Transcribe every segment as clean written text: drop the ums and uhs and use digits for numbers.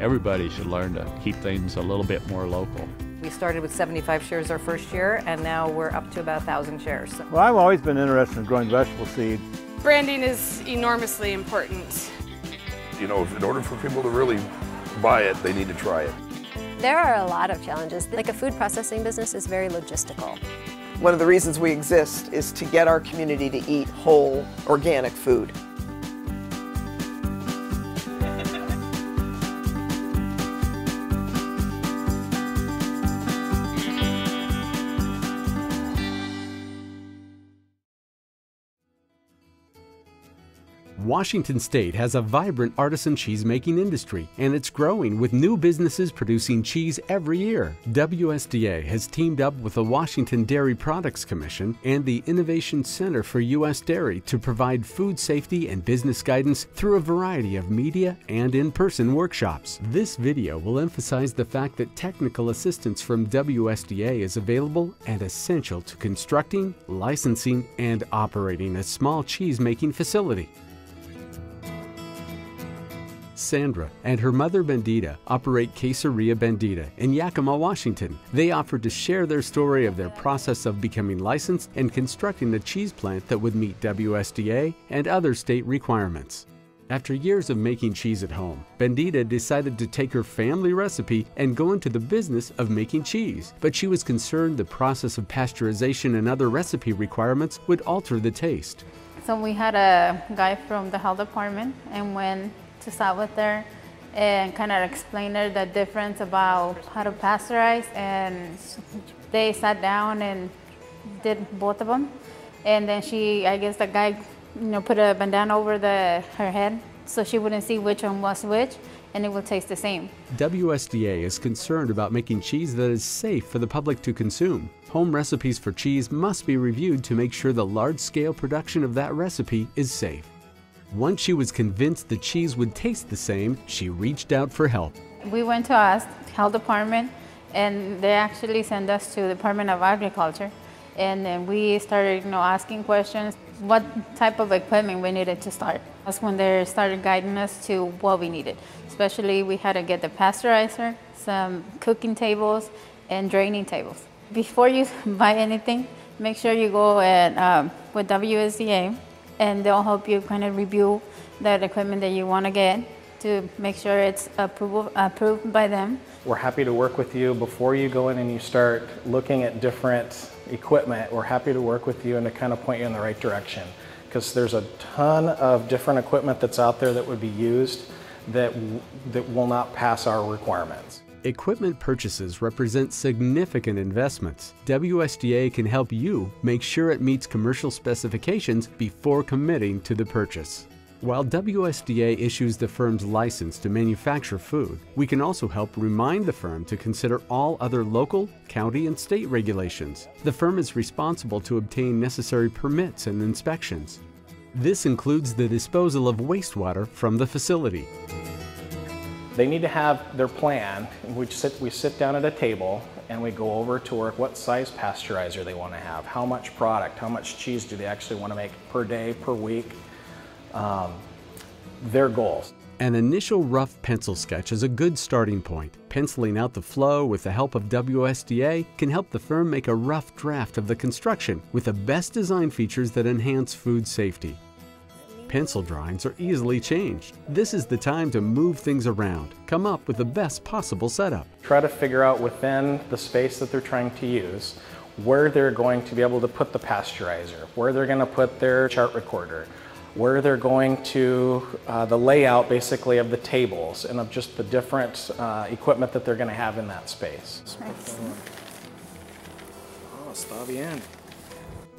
everybody should learn to keep things a little bit more local. We started with 75 shares our first year, and now we're up to about 1,000 shares. Well, I've always been interested in growing vegetable seed. Branding is enormously important. You know, in order for people to really buy it, they need to try it. There are a lot of challenges. Like a food processing business is very logistical. One of the reasons we exist is to get our community to eat whole, organic food. Washington State has a vibrant artisan cheese-making industry, and it's growing with new businesses producing cheese every year. WSDA has teamed up with the Washington Dairy Products Commission and the Innovation Center for U.S. Dairy to provide food safety and business guidance through a variety of media and in-person workshops. This video will emphasize the fact that technical assistance from WSDA is available and essential to constructing, licensing, and operating a small cheese-making facility. Sandra and her mother Bendita operate Queseria Bendita in Yakima, Washington. They offered to share their story of their process of becoming licensed and constructing a cheese plant that would meet WSDA and other state requirements. After years of making cheese at home, Bendita decided to take her family recipe and go into the business of making cheese. But she was concerned the process of pasteurization and other recipe requirements would alter the taste. So we had a guy from the health department and went to start with her and kind of explain her the difference about how to pasteurize, and they sat down and did both of them. And then I guess the guy, put a bandana over her head so she wouldn't see which one was which, and it will taste the same. WSDA is concerned about making cheese that is safe for the public to consume. Home recipes for cheese must be reviewed to make sure the large-scale production of that recipe is safe. Once she was convinced the cheese would taste the same, she reached out for help. We went to us, health department, and they actually sent us to the Department of Agriculture. And then we started, asking questions, what type of equipment we needed to start. That's when they started guiding us to what we needed. Especially we had to get the pasteurizer, some cooking tables, and draining tables. Before you buy anything, make sure you go with WSDA, and they'll help you kind of review that equipment that you want to get to make sure it's approved by them. We're happy to work with you before you go in and you start looking at different equipment. We're happy to work with you and to kind of point you in the right direction, because there's a ton of different equipment that's out there that would be used that will not pass our requirements. Equipment purchases represent significant investments. WSDA can help you make sure it meets commercial specifications before committing to the purchase. While WSDA issues the firm's license to manufacture food, we can also help remind the firm to consider all other local, county, and state regulations. The firm is responsible to obtain necessary permits and inspections. This includes the disposal of wastewater from the facility. They need to have their plan. We sit down at a table and we go over to work what size pasteurizer they want to have, how much product, how much cheese do they actually want to make per day, per week, their goals. An initial rough pencil sketch is a good starting point. Penciling out the flow with the help of WSDA can help the firm make a rough draft of the construction with the best design features that enhance food safety. Pencil drawings are easily changed. This is the time to move things around. Come up with the best possible setup. Try to figure out within the space that they're trying to use where they're going to be able to put the pasteurizer, where they're going to put their chart recorder, where they're going to, the layout basically of the tables and of just the different equipment that they're going to have in that space. Oh, está bien.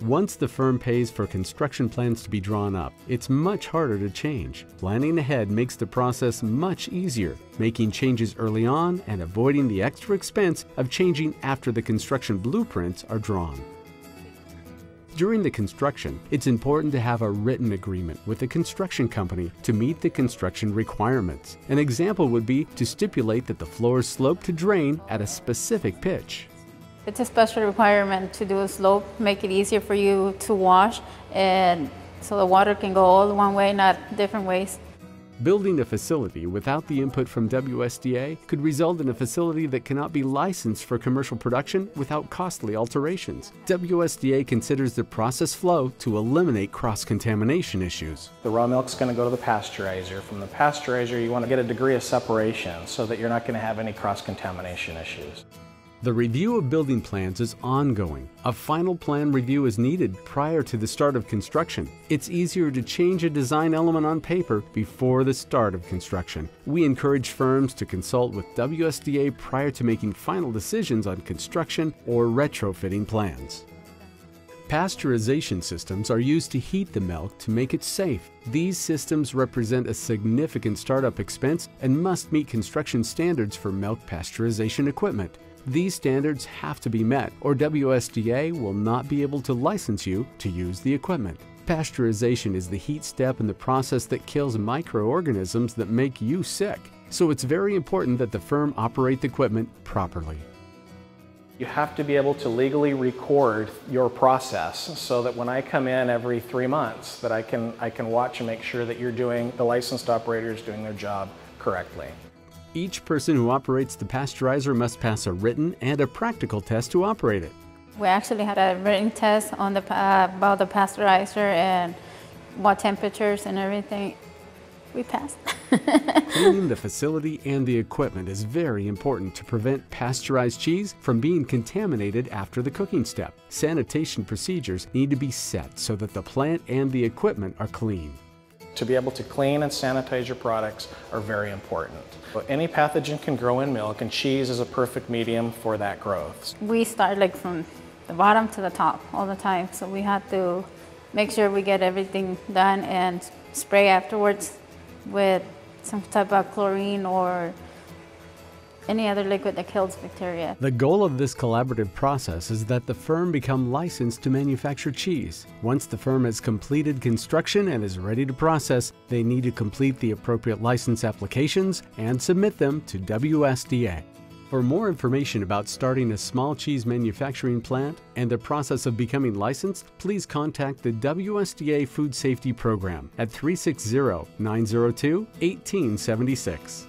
Once the firm pays for construction plans to be drawn up, it's much harder to change. Planning ahead makes the process much easier, making changes early on and avoiding the extra expense of changing after the construction blueprints are drawn. During the construction, it's important to have a written agreement with the construction company to meet the construction requirements. An example would be to stipulate that the floors slope to drain at a specific pitch. It's a special requirement to do a slope, make it easier for you to wash, and so the water can go all one way, not different ways. Building a facility without the input from WSDA could result in a facility that cannot be licensed for commercial production without costly alterations. WSDA considers the process flow to eliminate cross-contamination issues. The raw milk's going to go to the pasteurizer. From the pasteurizer, you want to get a degree of separation so that you're not going to have any cross-contamination issues. The review of building plans is ongoing. A final plan review is needed prior to the start of construction. It's easier to change a design element on paper before the start of construction. We encourage firms to consult with WSDA prior to making final decisions on construction or retrofitting plans. Pasteurization systems are used to heat the milk to make it safe. These systems represent a significant startup expense and must meet construction standards for milk pasteurization equipment. These standards have to be met, or WSDA will not be able to license you to use the equipment. Pasteurization is the heat step in the process that kills microorganisms that make you sick, so it's very important that the firm operate the equipment properly. You have to be able to legally record your process so that when I come in every 3 months, that I can watch and make sure that the licensed operator is doing their job correctly. Each person who operates the pasteurizer must pass a written and a practical test to operate it. We actually had a written test on about the pasteurizer and what temperatures and everything. We passed. Cleaning the facility and the equipment is very important to prevent pasteurized cheese from being contaminated after the cooking step. Sanitation procedures need to be set so that the plant and the equipment are clean. To be able to clean and sanitize your products are very important. But any pathogen can grow in milk, and cheese is a perfect medium for that growth. We start like from the bottom to the top all the time, so we have to make sure we get everything done and spray afterwards with some type of chlorine or any other liquid that kills bacteria. The goal of this collaborative process is that the firm become licensed to manufacture cheese. Once the firm has completed construction and is ready to process, they need to complete the appropriate license applications and submit them to WSDA. For more information about starting a small cheese manufacturing plant and the process of becoming licensed, please contact the WSDA Food Safety Program at 360-902-1876.